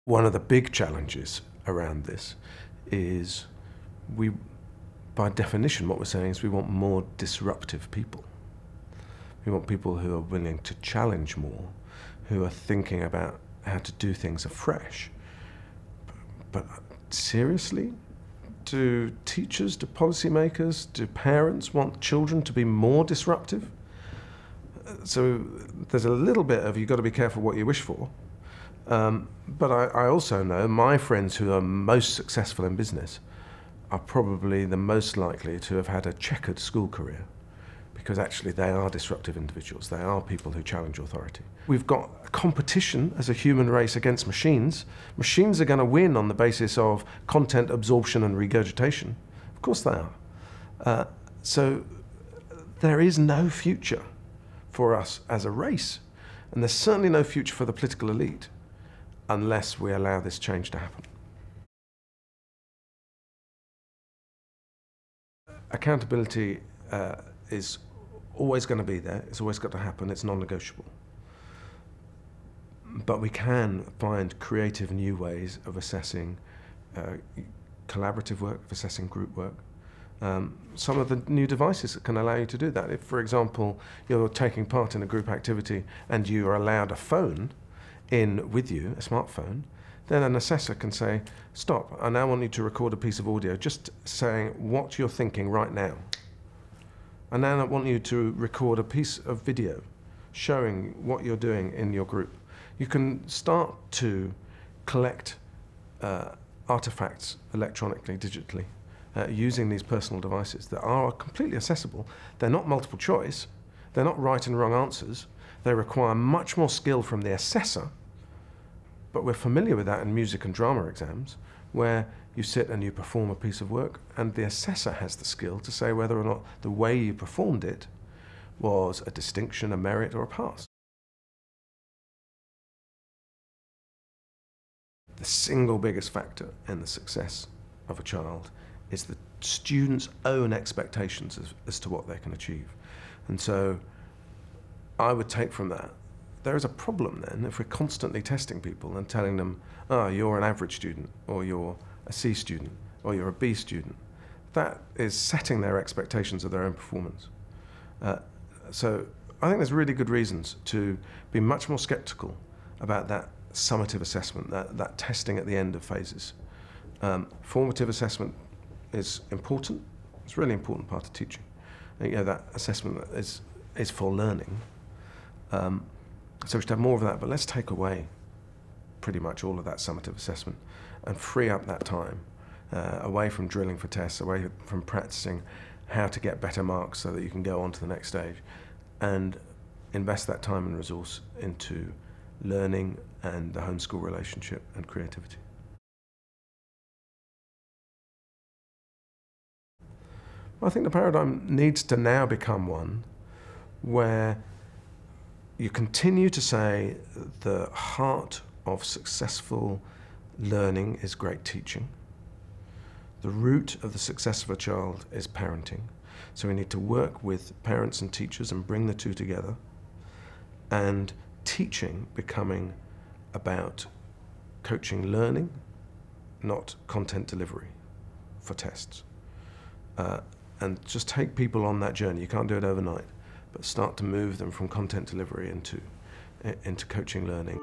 One of the big challenges around this is by definition, what we're saying is we want more disruptive people. We want people who are willing to challenge more, who are thinking about how to do things afresh. But seriously? Do teachers, do policymakers, do parents want children to be more disruptive? So there's a little bit of you've got to be careful what you wish for. But I also know my friends who are most successful in business are probably the most likely to have had a checkered school career, because actually they are disruptive individuals. They are people who challenge authority. We've got a competition as a human race against machines. Machines are going to win on the basis of content absorption and regurgitation. Of course they are. So there is no future for us as a race, and there's certainly no future for the political elite unless we allow this change to happen. Accountability is always going to be there. It's always got to happen. It's non-negotiable. But we can find creative new ways of assessing collaborative work, of assessing group work. Some of the new devices that can allow you to do that. If, for example, you're taking part in a group activity and you are allowed a phone in with you, a smartphone, then an assessor can say, stop, I now want you to record a piece of audio just saying what you're thinking right now. And now I want you to record a piece of video showing what you're doing in your group. You can start to collect artifacts electronically, digitally, using these personal devices that are completely accessible. They're not multiple choice. They're not right and wrong answers. They require much more skill from the assessor, but we're familiar with that in music and drama exams, where you sit and you perform a piece of work, and the assessor has the skill to say whether or not the way you performed it was a distinction, a merit, or a pass. The single biggest factor in the success of a child is the student's own expectations as to what they can achieve. And so I would take from that, there is a problem then if we're constantly testing people and telling them, oh, you're an average student, or you're a C student, or you're a B student. That is setting their expectations of their own performance. So I think there's really good reasons to be much more skeptical about that summative assessment, that testing at the end of phases. Formative assessment is important. It's a really important part of teaching. And, you know, that assessment is for learning. So we should have more of that, but let's take away pretty much all of that summative assessment and free up that time away from drilling for tests, away from practicing how to get better marks so that you can go on to the next stage, and invest that time and resource into learning and the home-school relationship and creativity. I think the paradigm needs to now become one where you continue to say the heart of successful learning is great teaching. The root of the success of a child is parenting. So we need to work with parents and teachers and bring the two together, and teaching becoming about coaching learning, not content delivery for tests. And just take people on that journey. You can't do it overnight, but start to move them from content delivery into coaching learning.